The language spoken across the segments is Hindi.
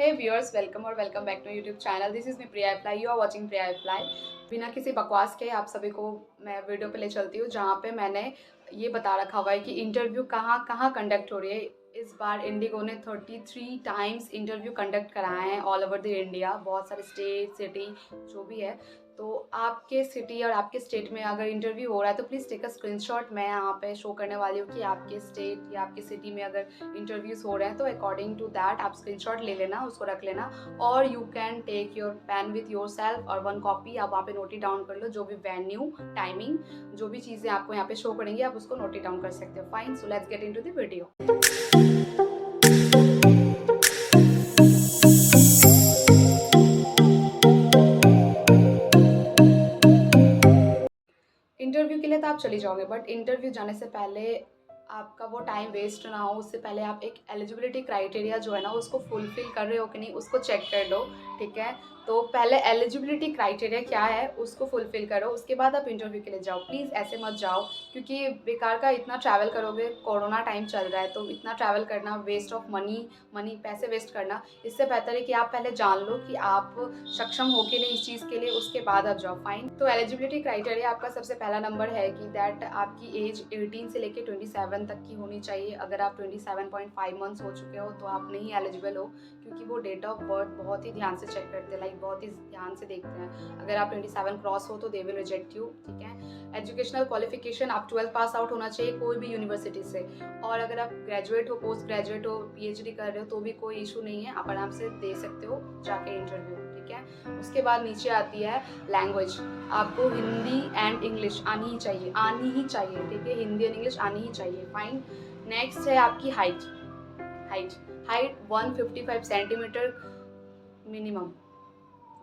हे व्यूअर्स, वेलकम और welcome back to YouTube channel. This is me Priya apply. You are watching Priya apply. बिना किसी बकवास के आप सभी को मैं वीडियो पे ले चलती हूँ, जहाँ पे मैंने ये बता रखा हुआ है कि इंटरव्यू कहाँ कहाँ कंडक्ट हो रही है। इस बार इंडिगो ने 33 टाइम्स इंटरव्यू कंडक्ट कराए हैं ऑल ओवर द इंडिया, बहुत सारे स्टेट सिटी जो भी है। तो आपके सिटी और आपके स्टेट में अगर इंटरव्यू हो रहा है तो प्लीज़ टेक अ स्क्रीनशॉट। मैं यहाँ पे शो करने वाली हूँ कि आपके स्टेट या आपके सिटी में अगर इंटरव्यूज़ हो रहे हैं तो अकॉर्डिंग टू दैट आप स्क्रीनशॉट ले लेना, उसको रख लेना। और you can take your pen with yourself और वन कॉपी आप वहाँ पे नोट इट डाउन कर लो। जो भी वेन्यू, टाइमिंग, जो भी चीज़ें आपको यहाँ पे शो करेंगे आप उसको नोट इट डाउन कर सकते हो। Fine, so let's get into the video. Interview के लिए तो आप चली जाओगे, बट इंटरव्यू जाने से पहले आपका वो टाइम वेस्ट ना हो, उससे पहले आप एक एलिजिबिलिटी क्राइटेरिया जो है ना उसको फुलफिल कर रहे हो कि नहीं उसको चेक कर लो। ठीक है, तो पहले एलिजिबिलिटी क्राइटेरिया क्या है उसको फुलफिल करो, उसके बाद आप इंटरव्यू के लिए जाओ। प्लीज़ ऐसे मत जाओ, क्योंकि बेकार का इतना ट्रैवल करोगे, कोरोना टाइम चल रहा है तो इतना ट्रैवल करना, वेस्ट ऑफ मनी पैसे वेस्ट करना, इससे बेहतर है कि आप पहले जान लो कि आप सक्षम हो कि नहीं इस चीज़ के लिए, उसके बाद आप जाओ। फाइन, तो एलिजिबिलिटी क्राइटेरिया आपका सबसे पहला नंबर है कि दैट आपकी एज 18 से लेकर 27 तक की होनी चाहिए। अगर आप 27.5 मंथ्स हो चुके हो तो आप नहीं एलिजिबल हो, क्योंकि वो डेट ऑफ बर्थ बहुत ही ध्यान से चेक करते हैं, लाइक बहुत ही ध्यान से देखते हैं। अगर आप 27 क्रॉस हो तो दे विल रिजेक्ट यू। ठीक है, एजुकेशनल क्वालिफिकेशन आप 12 पास आउट होना चाहिए कोई भी यूनिवर्सिटी से। और अगर आप ग्रेजुएट हो, पोस्ट ग्रेजुएट हो, पीएचडी कर रहे हो तो भी कोई इशू नहीं है, आप आराम से दे सकते हो जाके इंटरव्यू। ठीक है, उसके बाद नीचे आती है लैंग्वेज। आपको हिंदी एंड इंग्लिश आनी ही चाहिए, आनी ही चाहिए। ठीक है, हिंदी एंड इंग्लिश आनी ही चाहिए। फाइन, नेक्स्ट है आपकी height. Height height 155 centimetre minimum.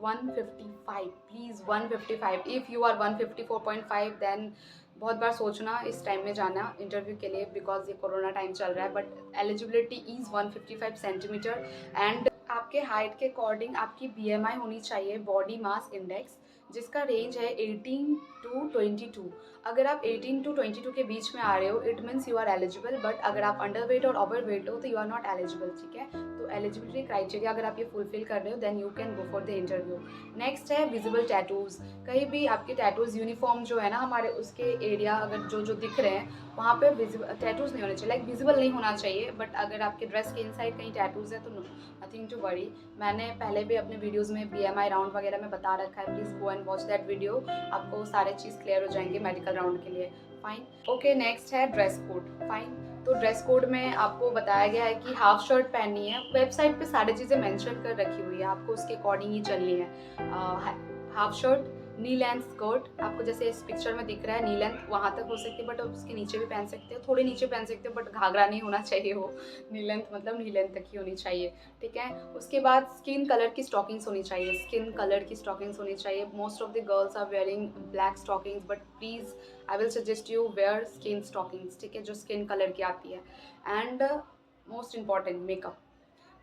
155, please 155। If you are 154.5 then बहुत बार सोचना इस टाइम में जाना इंटरव्यू के लिए, बिकॉज ये कोरोना टाइम चल रहा है। But eligibility is 155 centimetre. And आपके हाइट के अकॉर्डिंग आपकी बीएमआई होनी चाहिए, बॉडी मास इंडेक्स, जिसका रेंज है 18 टू 22। अगर आप 18 टू 22 के बीच में आ रहे हो it means you are eligible, but अगर आप अंडर वेट और ओवर वेट हो तो यू आर नॉट एलिजिबल। ठीक है, तो एलिजिबिलिटी क्राइटेरिया अगर आप ये फुलफिल कर रहे हो then you can go for the interview. Next है विजिबल टैटूज़। कहीं भी आपके टैटूज़ यूनिफॉर्म जो है ना हमारे, उसके एरिया अगर जो जो दिख रहे हैं वहाँ पे विजिबल टैटूज़ नहीं होने चाहिए, लाइक विजिबल नहीं होना चाहिए। बट अगर आपके ड्रेस के इनसाइड कहीं टैटूज़ है तो नथिंग टू वरी। मैंने पहले भी अपने वीडियोज़ में बीएमआई राउंड वगैरह में बता रखा है, please go and watch that video, आपको सारे चीज़ क्लियर हो जाएंगे मेडिकल राउंड के लिए। फाइन, ओके, नेक्स्ट है ड्रेस कोड। फाइन, तो ड्रेस कोड में आपको बताया गया है कि हाफ शर्ट पहननी है। वेबसाइट पे सारी चीज़ें मेंशन कर रखी हुई है, आपको उसके अकॉर्डिंग ही चलनी है। हाफ शर्ट, नी लेंथ स्कर्ट, आपको जैसे इस पिक्चर में दिख रहा है नी लेंथ वहाँ तक हो सकती है, बट आप उसके नीचे भी पहन सकते हो, थोड़ी नीचे पहन सकते हो, बट घाघरा नहीं होना चाहिए वो। नी लेंथ मतलब नी लेंथ तक ही होनी चाहिए। ठीक है, उसके बाद स्किन कलर की स्टॉकिंग्स होनी चाहिए, स्किन कलर की स्टॉकिंग्स होनी चाहिए। Most of the girls are wearing black stockings, but please I will suggest you wear skin stockings. ठीक है, जो स्किन कलर की आती है। And most important, makeup.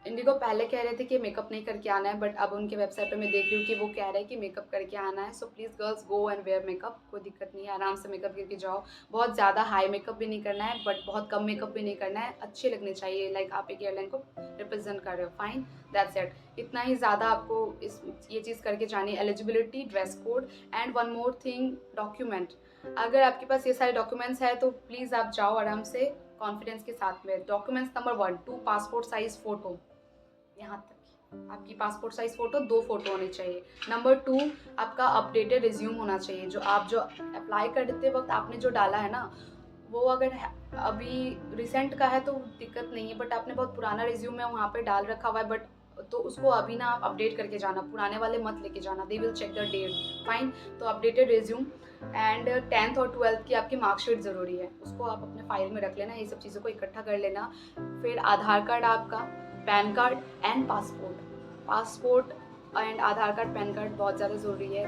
IndiGo पहले कह रहे थे कि मेकअप नहीं करके आना है, बट अब उनके वेबसाइट पे मैं देख रही हूँ कि वो कह रहे हैं कि मेकअप करके आना है। So please girls go and wear makeup, कोई दिक्कत नहीं है, आराम से मेकअप करके जाओ। बहुत ज़्यादा हाई मेकअप भी नहीं करना है, बट बहुत कम मेकअप भी नहीं करना है, अच्छे लगने चाहिए, लाइक आप एक एयरलाइन को रिप्रेजेंट कर रहे हो। फाइन, दैट्स इट, इतना ही ज़्यादा आपको ये चीज़ करके जानी है। Eligibility, dress code, and one more thing, document. अगर आपके पास ये सारे डॉक्यूमेंट्स है तो प्लीज़ आप जाओ आराम से कॉन्फिडेंस के साथ में। Documents number 1, 2 passport size photo, यहाँ तक आपकी पासपोर्ट साइज फ़ोटो 2 फ़ोटो होनी चाहिए। नंबर 2, आपका अपडेटेड रिज्यूम होना चाहिए। जो अप्लाई करते वक्त आपने जो डाला है ना, वो अगर अभी रिसेंट का है तो दिक्कत नहीं है, बट आपने बहुत पुराना रिज्यूम है वहाँ पे डाल रखा हुआ है, बट तो उसको अभी ना आप अपडेट करके जाना, पुराने वाले मत लेके जाना, they will check the date. Fine, तो अपडेटेड रिज्यूम एंड 10th और 12th की आपकी मार्कशीट ज़रूरी है, उसको आप अपने फाइल में रख लेना, ये सब चीज़ों को इकट्ठा कर लेना। फिर आधार कार्ड आपका, pan card and passport and Aadhaar card, pan card बहुत ज़्यादा ज़रूरी है।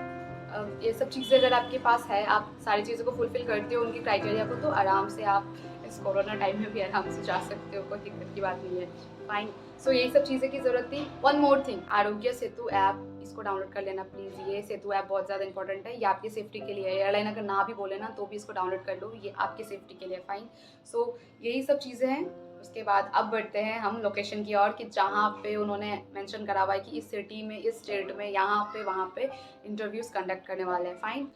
ये सब चीज़ें अगर आपके पास है, आप सारी चीज़ों को फुलफिल करते हो उनकी क्राइटेरिया को, तो आराम से आप इस कोरोना टाइम में भी आराम से जा सकते हो, कोई दिक्कत की बात नहीं है। फाइन, सो यही सब चीज़ें की ज़रूरत थी। One more thing, Aarogya Setu app, इसको डाउनलोड कर लेना प्लीज़। ये सेतु ऐप बहुत ज़्यादा इंपॉर्टेंट है, ये आपकी सेफ्टी के लिए है। एयरलाइन अगर ना भी बोले ना तो भी इसको डाउनलोड कर लो, ये आपकी सेफ्टी के लिए। फाइन, सो यही सब चीज़ें हैं। उसके बाद अब बढ़ते हैं हम लोकेशन की ओर कि जहाँ पे उन्होंने मेंशन करा हुआ है कि इस सिटी में, इस स्टेट में, यहाँ पे, वहाँ पे इंटरव्यूज़ कंडक्ट करने वाले हैं। फाइन।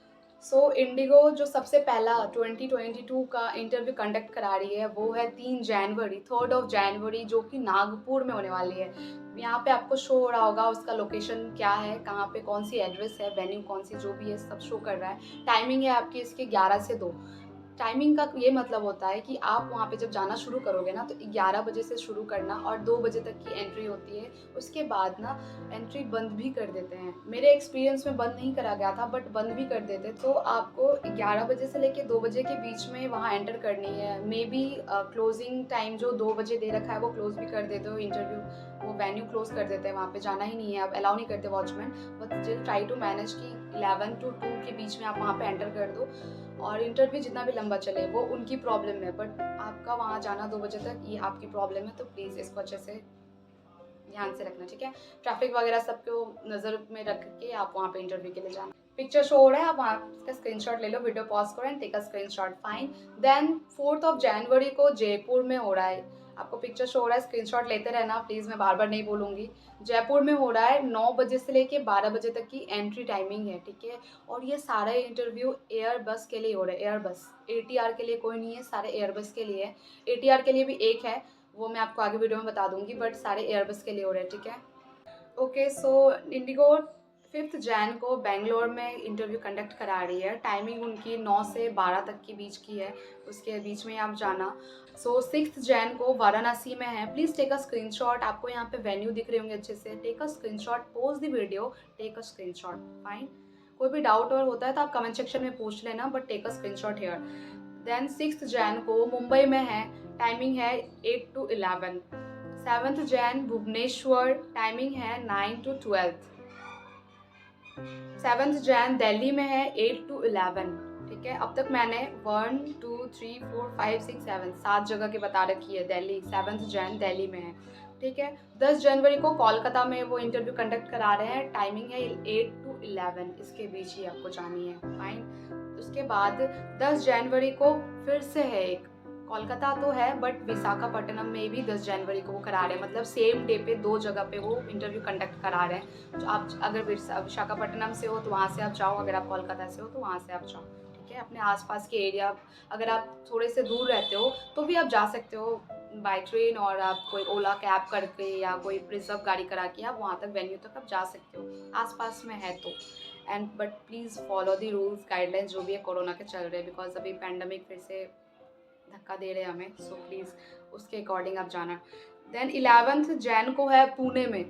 सो इंडिगो जो सबसे पहला 2022 का इंटरव्यू कंडक्ट करा रही है वो है 3 जनवरी, 3 जो कि नागपुर में होने वाली है। यहाँ पे आपको शो हो रहा होगा उसका लोकेशन क्या है, कहाँ पे कौन सी एड्रेस है, वेन्यू कौन सी, जो भी है सब शो कर रहा है। टाइमिंग है आपकी इसकी 11 से 2। टाइमिंग का ये मतलब होता है कि आप वहाँ पे जब जाना शुरू करोगे ना तो 11 बजे से शुरू करना और 2 बजे तक की एंट्री होती है। उसके बाद ना एंट्री बंद भी कर देते हैं। मेरे एक्सपीरियंस में बंद नहीं करा गया था बट बंद भी कर देते, तो आपको 11 बजे से लेके 2 बजे के बीच में वहाँ एंटर करनी है। मे बी क्लोजिंग टाइम जो 2 बजे दे रखा है वो क्लोज भी कर देते हो, इंटरव्यू वो वेन्यू क्लोज कर देते हैं, वहाँ पे जाना ही नहीं है, अब अलाउ नहीं करते watchman. But still try to manage कि 11 to 2 के बीच में आप वहाँ पे एंटर कर दो। और इंटरव्यू जितना भी लंबा चले वो उनकी प्रॉब्लम है, बट आपका वहाँ जाना 2 बजे तक ये आपकी प्रॉब्लम है, तो प्लीज़ इसको अच्छे से ध्यान से रखना, ठीक है। ट्रैफिक वगैरह सबको नज़र में रख के आप वहाँ पे इंटरव्यू के लिए जाना। पिक्चर शो हो रहा है, आप वहाँ का स्क्रीनशॉट ले लो, वीडियो पॉज करो and take a screenshot. Fine. Then 4 जनवरी को जयपुर में हो रहा है, आपको पिक्चर शो हो रहा है, स्क्रीनशॉट लेते रहना प्लीज़, मैं बार बार नहीं बोलूँगी। जयपुर में हो रहा है, 9 बजे से लेके 12 बजे तक की एंट्री टाइमिंग है, ठीक है। और ये सारा इंटरव्यू एयरबस के लिए हो रहा है, एयरबस, एटीआर के लिए कोई नहीं है, सारे एयरबस के लिए है। एटीआर के लिए भी एक है, वो मैं आपको आगे वीडियो में बता दूंगी, बट सारे एयरबस के लिए हो रहे हैं, ठीक है। ओके, सो इंडिगो 5 जैन को बेंगलोर में इंटरव्यू कंडक्ट करा रही है। टाइमिंग उनकी 9 से 12 तक के बीच की है, उसके बीच में आप जाना। सो 6 जैन को वाराणसी में है। प्लीज़ टेक अ स्क्रीनशॉट, आपको यहाँ पे वेन्यू दिख रहे होंगे अच्छे से। Take a screenshot, pause the video, take a screenshot. Fine. कोई भी डाउट और होता है तो आप कमेंट सेक्शन में पूछ लेना, but take a screenshot here. Then 6 Jan को मुंबई में है, टाइमिंग है 8 to 11। 7 जैन भुवनेश्वर, टाइमिंग है 9 to 12। 7 जैन दिल्ली में है 8 to 11, ठीक है। अब तक मैंने 1 2 3 4 5 6 7 7 जगह की बता रखी है। दिल्ली 7 जैन दिल्ली में है, ठीक है। 10 जनवरी को कोलकाता में वो इंटरव्यू कंडक्ट करा रहे हैं, टाइमिंग है 8 to 11, इसके बीच ही आपको जानी है। फाइन। उसके बाद 10 जनवरी को फिर से है एक, कोलकाता तो है बट विशाखापट्टनम में भी 10 जनवरी को वो करा रहे हैं, मतलब सेम डे पे 2 जगह पे वो इंटरव्यू कंडक्ट करा रहे हैं। तो आप अगर विशाखापट्टनम से हो तो वहाँ से आप जाओ, अगर आप कोलकाता से हो तो वहाँ से आप जाओ, ठीक है। अपने आसपास के एरिया, अगर आप थोड़े से दूर रहते हो तो भी आप जा सकते हो बाय ट्रेन, और आप कोई ओला कैब करके या कोई रिजर्व गाड़ी करा के आप वहाँ तक वेन्यू तक आप जा सकते हो, आसपास में है तो। And but please follow the rules guidelines जो भी है कोरोना के चल रहे हैं, बिकॉज अभी पैंडमिक फिर से धक्का दे रहे हैं हमें, सो प्लीज़ उसके अकॉर्डिंग आप जाना। देन 11 जैन को है पुणे में,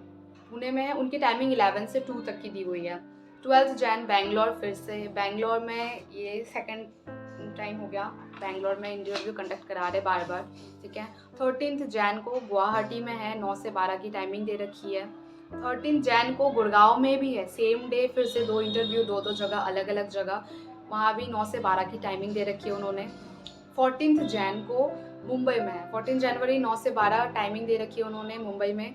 पुणे में है, उनकी टाइमिंग 11 से 2 तक की दी हुई है। 12 जैन बेंगलोर, फिर से बेंगलोर में ये सेकंड टाइम हो गया, बेंगलोर में इंटरव्यू कंडक्ट करा रहे बार बार, ठीक है। 13 जैन को गुवाहाटी में है, 9 से 12 की टाइमिंग दे रखी है। 13 जैन को गुड़गांव में भी है, सेम डे फिर से 2 इंटरव्यू, 2 जगह, अलग अलग जगह, वहाँ भी 9 से 12 की टाइमिंग दे रखी है उन्होंने। 14 जैन को मुंबई में है, 14 जनवरी 9 से 12 टाइमिंग दे रखी है उन्होंने मुंबई में।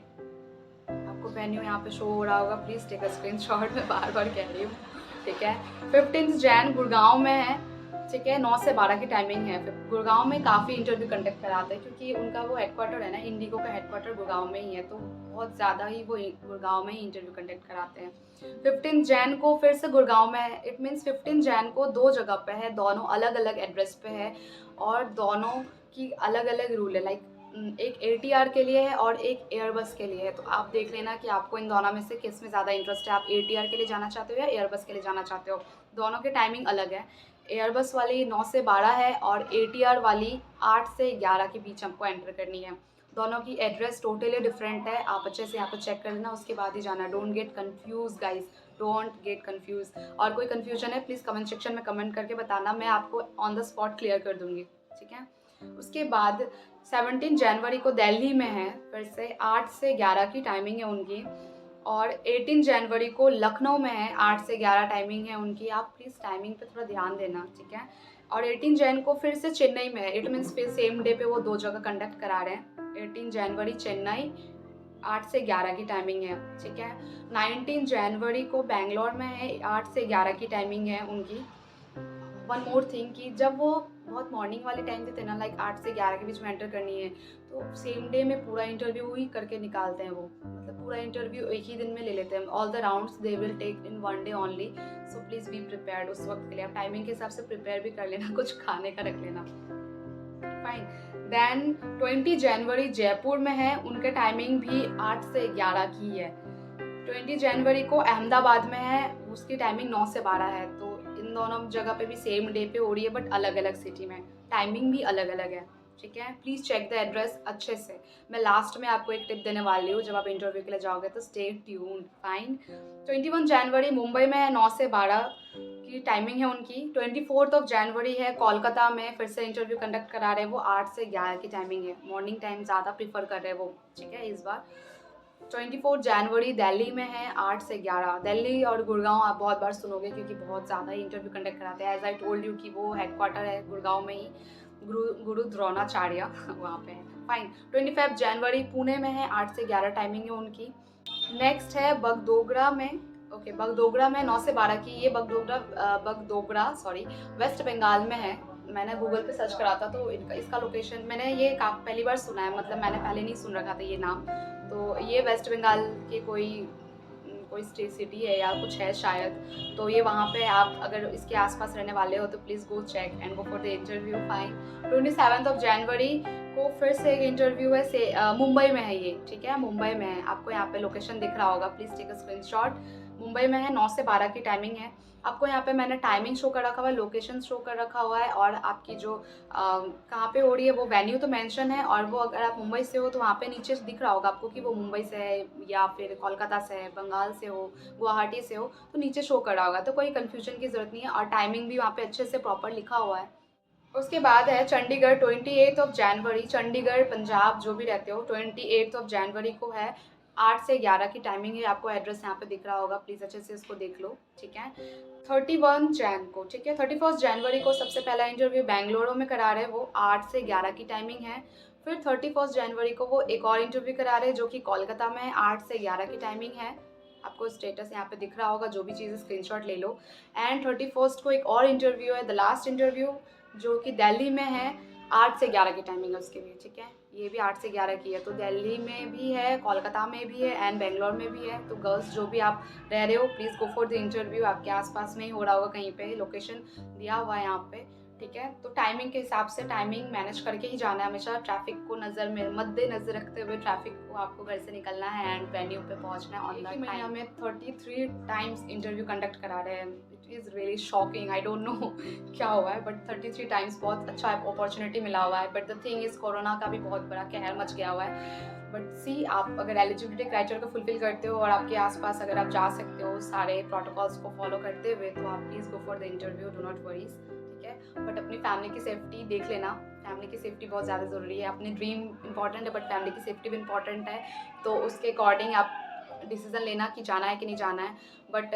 आपको वेन्यू यहाँ पे शो हो रहा होगा, प्लीज़ टेक अ स्क्रीनशॉट, मैं बार बार कह रही हूँ, ठीक है। 15 जैन गुड़गांव में है, ठीक है, 9 से 12 की टाइमिंग है। फिर गुड़गांव में काफ़ी इंटरव्यू कंडक्ट कराते हैं क्योंकि उनका वो हेडक्वार्टर है ना, इंडिगो का हेडक्वार्टर गुड़गांव में ही है, तो बहुत ज़्यादा ही वो गुड़गांव में ही इंटरव्यू कंडक्ट कराते हैं। 15 जैन को फिर से गुड़गांव में है, इट मीन्स 15 जैन को 2 जगह पे है, दोनों अलग अलग एड्रेस पे है और दोनों की अलग अलग रूल है। लाइक एक एटीआर के लिए है और एक एयरबस के लिए है, तो आप देख लेना कि आपको इन दोनों में से किस में ज़्यादा इंटरेस्ट है, आप एटीआर के लिए जाना चाहते हो या एयरबस के लिए जाना चाहते हो। दोनों के टाइमिंग अलग है, एयरबस वाली 9 से 12 है और एटीआर वाली 8 से 11 के बीच हमको एंटर करनी है। दोनों की एड्रेस टोटली डिफरेंट है, आप अच्छे से यहाँ पर चेक कर लेना, उसके बाद ही जाना। Don't get confuse guys, don't get confuse. और कोई कन्फ्यूजन है प्लीज़ कमेंट सेक्शन में कमेंट करके बताना, मैं आपको ऑन द स्पॉट क्लियर कर दूँगी, ठीक है। उसके बाद 17 जनवरी को दिल्ली में है, फिर से 8 से 11 की टाइमिंग है उनकी। और 18 जनवरी को लखनऊ में है, 8 से 11 टाइमिंग है उनकी, आप प्लीज़ टाइमिंग पे थोड़ा ध्यान देना, ठीक है। और 18 जैन को फिर से चेन्नई में है, इट मीन्स फिर सेम डे पे वो 2 जगह कंडक्ट करा रहे हैं। 18 जनवरी चेन्नई, 8 से 11 की टाइमिंग है, ठीक है। 19 जनवरी को बेंगलोर में है, 8 से 11 की टाइमिंग है उनकी। वन मोर थिंग कि जब वो बहुत मॉर्निंग वाले टाइम देते हैं ना, लाइक 8 से 11 के बीच में एंटर करनी है, तो सेम डे में पूरा इंटरव्यू ही करके निकालते हैं वो, मतलब पूरा इंटरव्यू एक ही दिन में ले लेते हैं। All the rounds they will take in one day only, so please be prepared उस वक्त के लिए। आप टाइमिंग के हिसाब से प्रिपेयर भी कर लेना, कुछ खाने का रख लेना। फाइन। देन 20 जनवरी जयपुर में है, उनके टाइमिंग भी 8 से 11 की है। 20 जनवरी को अहमदाबाद में है, उसकी टाइमिंग 9 से 12 है। तो इन दोनों जगह पे भी सेम डे पे हो रही है, बट अलग अलग सिटी में, टाइमिंग भी अलग अलग है। ठीक है, प्लीज़ चेक द एड्रेस अच्छे से। मैं लास्ट में आपको एक टिप देने वाली हूँ, जब आप इंटरव्यू के लिए जाओगे तो स्टे ट्यून्ड। फाइन। 21 जनवरी मुंबई में है, 9 से 12 की टाइमिंग है उनकी। 24 जनवरी है कोलकाता में, फिर से इंटरव्यू कंडक्ट करा रहे हैं वो, 8 से 11 की टाइमिंग है। मॉर्निंग टाइम ज़्यादा प्रीफर कर रहे हैं वो, ठीक है इस बार। 24 जनवरी दिल्ली में है, 8 से 11। दिल्ली और गुड़गांव आप बहुत बार सुनोगे, क्योंकि बहुत ज़्यादा ही इंटरव्यू कंडक्ट कराते हैं। एज आई टोल्ड यू कि वो हेडक्वार्टर है गुड़गांव में ही, गुरु द्रोणाचार्य वहाँ पे है। फाइन। 25 जनवरी पुणे में है, 8 से 11 टाइमिंग है उनकी। नेक्स्ट है बगडोगरा में। ओके, बगडोगरा में 9 से 12 की। ये बगडोगरा सॉरी वेस्ट बंगाल में है। मैंने गूगल पे सर्च करा था, तो इसका लोकेशन मैंने ये पहली बार सुना है, मतलब मैंने पहले नहीं सुन रखा था ये नाम। तो ये वेस्ट बंगाल के कोई स्टेट सिटी है या कुछ है शायद। तो ये वहाँ पे आप अगर इसके आसपास रहने वाले हो तो please go check and go for the interview. Fine. 27 जनवरी को फिर से एक इंटरव्यू है, से मुंबई में है ये, ठीक है मुंबई में है। आपको यहाँ पे लोकेशन दिख रहा होगा, please take a screenshot. Mumbai में है, 9 से 12 की टाइमिंग है। आपको यहाँ पे मैंने टाइमिंग शो कर रखा हुआ है, लोकेशन शो कर रखा हुआ है, और आपकी जो कहाँ पे हो रही है वो वेन्यू तो मेंशन है। और वो अगर आप मुंबई से हो तो वहाँ पे नीचे दिख रहा होगा आपको कि वो मुंबई से है या फिर कोलकाता से है, बंगाल से हो, गुवाहाटी से हो, तो नीचे शो कर रहा होगा। तो कोई कन्फ्यूजन की ज़रूरत नहीं है, और टाइमिंग भी वहाँ पे अच्छे से प्रॉपर लिखा हुआ है। उसके बाद है चंडीगढ़, 28 जनवरी। चंडीगढ़ पंजाब जो भी रहते हो, 28 जनवरी को है, 8 से 11 की टाइमिंग है। आपको एड्रेस यहाँ पे दिख रहा होगा, प्लीज़ अच्छे से इसको देख लो, ठीक है। 31 जैन को, ठीक है 31 जनवरी को सबसे पहला इंटरव्यू बेंगलुरु में करा रहे हैं वो, 8 से 11 की टाइमिंग है। फिर 31 जनवरी को वो एक और इंटरव्यू करा रहे हैं जो कि कोलकाता में है, 8 से 11 की टाइमिंग है। आपको स्टेटस यहाँ पे दिख रहा होगा, जो भी चीज़ें स्क्रीनशॉट ले लो। एंड 31 को एक और इंटरव्यू है, द लास्ट इंटरव्यू, जो कि दिल्ली में है, 8 से 11 की टाइमिंग है उसके लिए, ठीक है। ये भी 8 से 11 की है, तो दिल्ली में भी है, कोलकाता में भी है एंड बेंगलोर में भी है। तो गर्ल्स जो भी आप रह रहे हो, please go for the interview. आपके आसपास में ही हो रहा होगा कहीं पे, लोकेशन दिया हुआ है यहाँ पे, ठीक है। तो टाइमिंग के हिसाब से टाइमिंग मैनेज करके ही जाना है हमेशा। ट्रैफिक को मद्देनजर रखते हुए ट्रैफिक को आपको घर से निकलना है एंड वेन्यू पे पहुंचना है ऑन द टाइम। हमें 33 टाइम्स इंटरव्यू कंडक्ट करा रहे हैं। It is really shocking, I don't know क्या हुआ है, बट 33 टाइम्स बहुत अच्छा अपॉर्चुनिटी मिला हुआ है। But the thing is corona का भी बहुत बड़ा कहर मच गया हुआ है। बट सी, आप अगर एलिजिबिलिटी क्राइटेरिया को फुलफिल करते हो और आपके आसपास अगर आप जा सकते हो सारे प्रोटोकॉल्स को फॉलो करते हुए, तो आप please go for the interview, do not worries, ठीक है। बट अपनी फैमिली की सेफ्टी देख लेना, फैमिली की सेफ्टी बहुत ज़्यादा ज़रूरी है। अपनी ड्रीम इंपॉर्टेंट है, बट फैमिली की सेफ्टी भी इंपॉर्टेंट है। तो उसके अकॉर्डिंग आप डिसीजन लेना कि जाना है कि नहीं जाना है। But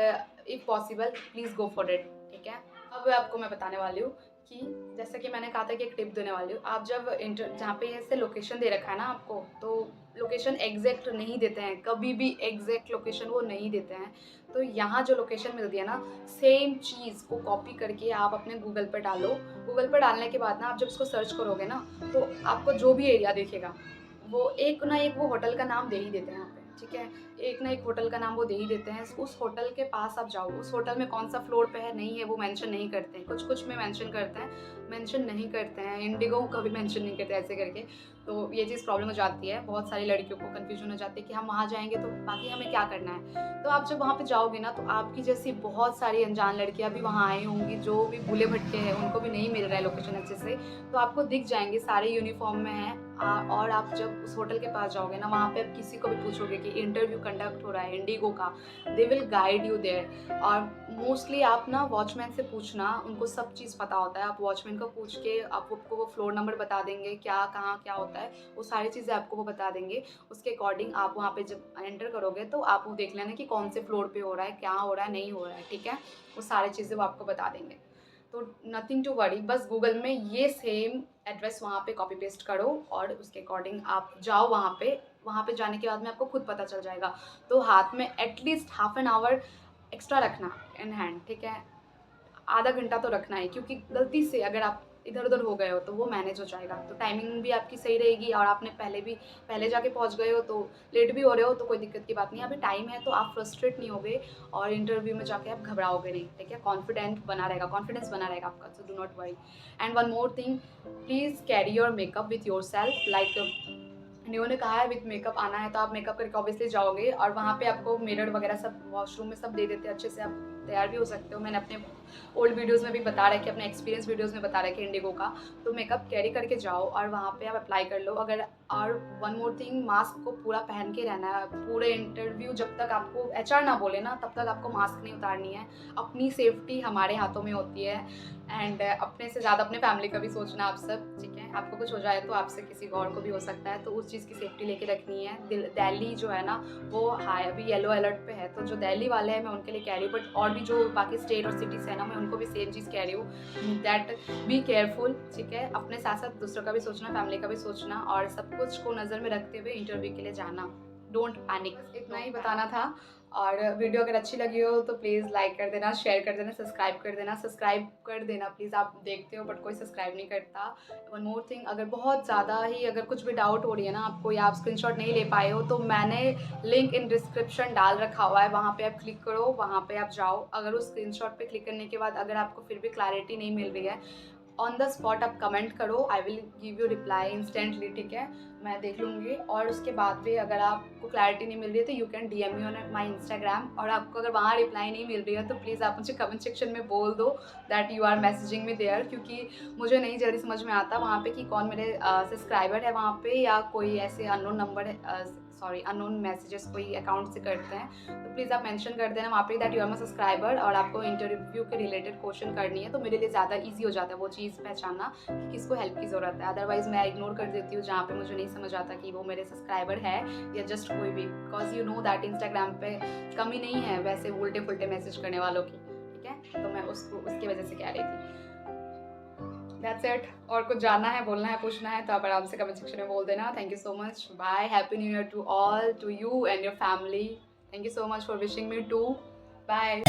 if possible please go for it, ठीक है। अब आपको मैं बताने वाली हूँ कि जैसे कि मैंने कहा था कि एक टिप देने वाली हूँ। आप जब जहाँ पे ऐसे लोकेशन दे रखा है ना आपको, तो लोकेशन एग्जैक्ट नहीं देते हैं, कभी भी एग्जैक्ट लोकेशन वो नहीं देते हैं। तो यहाँ जो लोकेशन मिलती है ना, सेम चीज़ को कॉपी करके आप अपने गूगल पर डालो। गूगल पर डालने के बाद ना आप जब उसको सर्च करोगे ना, तो आपको जो भी एरिया दिखेगा वो एक ना एक वो होटल का नाम दे ही देते हैं यहाँ पे, ठीक है। एक ना एक होटल का नाम वो दे ही देते हैं। उस होटल के पास आप जाओ, उस होटल में कौन सा फ्लोर पे है नहीं है वो मेंशन नहीं करते हैं। कुछ में मेंशन करते हैं, मेंशन नहीं करते हैं। इंडिगो कभी मेंशन नहीं करते ऐसे करके। तो ये चीज़ प्रॉब्लम हो जाती है, बहुत सारी लड़कियों को कन्फ्यूजन हो जाती है कि हम वहाँ जाएंगे तो बाकी हमें क्या करना है। तो आप जब वहाँ पे जाओगे ना, तो आपकी जैसी बहुत सारी अनजान लड़कियाँ भी वहाँ आई होंगी, जो भी भूले भटके हैं, उनको भी नहीं मिल रहा है लोकेशन अच्छे से, तो आपको दिख जाएंगे, सारे यूनिफॉर्म में हैं। और आप जब उस होटल के पास जाओगे ना, वहाँ पे आप किसी को भी पूछोगे कि इंटरव्यू कंडक्ट हो रहा है इंडिगो का, they will guide you there. और मोस्टली आप ना वॉचमैन से पूछना, उनको सब चीज़ पता होता है। आप वॉचमैन को पूछ के आपको वो फ्लोर नंबर बता देंगे, क्या कहाँ क्या होता है, वो सारी चीज़ें आपको वो बता देंगे। उसके अकॉर्डिंग आप वहाँ पे जब एंटर करोगे तो आप वो देख लेना कि कौन से फ्लोर पे हो रहा है, क्या हो रहा है, नहीं हो रहा है, ठीक है। वो सारी चीज़ें वो आपको बता देंगे। तो नथिंग टू वरी, बस गूगल में ये सेम एड्रेस वहाँ पे कॉपी पेस्ट करो और उसके अकॉर्डिंग आप जाओ वहाँ पे। वहाँ पे जाने के बाद में आपको खुद पता चल जाएगा। तो हाथ में at least half an hour extra रखना इन हैंड, ठीक है। आधा घंटा तो रखना है, क्योंकि गलती से अगर आप इधर उधर हो गए हो तो वो मैनेज हो जाएगा, तो टाइमिंग भी आपकी सही रहेगी, और आपने पहले जाके पहुंच गए हो तो लेट भी हो रहे हो तो कोई दिक्कत की बात नहीं है। अभी टाइम है तो आप फ्रस्ट्रेट नहीं होगे और इंटरव्यू में जाके आप घबराओगे नहीं, ठीक है। कॉन्फिडेंस बना रहेगा आपका, so do not worry. And one more thing, please carry your makeup with your self. Like neo ने कहा है विथ मेकअप आना है तो आप मेकअप करके ऑब्वियसली जाओगे, और वहाँ पे आपको मिरर वगैरह सब वॉशरूम में सब दे देते हैं, अच्छे से आप तैयार भी हो सकते हो। मैंने अपने ओल्ड वीडियोज़ में भी बता रहा है कि अपने एक्सपीरियंस वीडियोज़ में बता रहा है कि इंडिगो का, तो मेकअप कैरी करके जाओ और वहाँ पे आप अप्लाई कर लो। अगर और वन मोर थिंग, मास्क को पूरा पहन के रहना है पूरे इंटरव्यू, जब तक आपको एचआर ना बोले ना तब तक आपको मास्क नहीं उतारनी है। अपनी सेफ्टी हमारे हाथों में होती है, एंड अपने से ज़्यादा अपने फैमिली का भी सोचना आप सब, ठीक है। आपको कुछ हो जाए तो आपसे किसी और को भी हो सकता है, तो उस चीज़ की सेफ्टी लेके रखनी है। दिल्ली जो है ना वो हाई अभी येलो अलर्ट पे है, तो जो दिल्ली वाले हैं मैं उनके लिए कह रही हूँ, बट और भी जो बाकी स्टेट और सिटीज़ है ना मैं उनको भी सेम चीज़ कह रही हूँ, दैट बी केयरफुल, ठीक है। अपने साथ साथ दूसरों का भी सोचना, फैमिली का भी सोचना, और सब कुछ को नज़र में रखते हुए इंटरव्यू के लिए जाना। Don't panic. इतना ही बताना था, और वीडियो अगर अच्छी लगी हो तो प्लीज़ लाइक कर देना, शेयर कर देना, सब्सक्राइब कर देना प्लीज़। आप देखते हो बट कोई सब्सक्राइब नहीं करता। वन मोर थिंग, अगर बहुत ज़्यादा ही अगर कुछ भी डाउट हो रही है ना आपको, या आप स्क्रीनशॉट नहीं ले पाए हो, तो मैंने लिंक इन डिस्क्रिप्शन डाल रखा हुआ है, वहाँ पे आप क्लिक करो, वहाँ पे आप जाओ। अगर उस स्क्रीनशॉट पे क्लिक करने के बाद अगर आपको फिर भी क्लैरिटी नहीं मिल रही है, ऑन द स्पॉट आप कमेंट करो, I will give you reply instantly, ठीक है। मैं देख लूँगी, और उसके बाद भी अगर आपको क्लैरिटी नहीं मिल रही है तो you can DM me on my Instagram, और आपको अगर वहाँ रिप्लाई नहीं मिल रही है तो प्लीज़ आप मुझे कमेंट सेक्शन में बोल दो that you are messaging me there, क्योंकि मुझे नहीं जल्दी समझ में आता वहाँ पे कि कौन मेरे सब्सक्राइबर है वहाँ पे, या कोई ऐसे अननोन नंबर है, सॉरी अननोन मैसेजेस कोई अकाउंट से करते हैं, तो प्लीज़ आप मेंशन कर देना वहाँ पे that you are my subscriber, और आपको इंटरव्यू के रिलेटेड क्वेश्चन करनी है, तो मेरे लिए ज़्यादा ईजी हो जाता है वो चीज़ पहचानना कि किसको हेल्प की ज़रूरत है। अदरवाइज़ मैं इग्नोर कर देती हूँ जहाँ पे मुझे नहीं समझ आता कि वो मेरे सब्सक्राइबर है या जस्ट कोई भी, because you know that Instagram पे कमी नहीं है वैसे उल्टे फुल्टे मैसेज करने वालों की, ठीक है। तो मैं उसकी वजह से कह रही थी। That's it. और कुछ जानना है, बोलना है, पूछना है तो आप आराम से कमेंट सेक्शन में बोल देना। Thank you so much, bye, happy new year to all, to you and your family. Thank you so much for wishing me too, bye.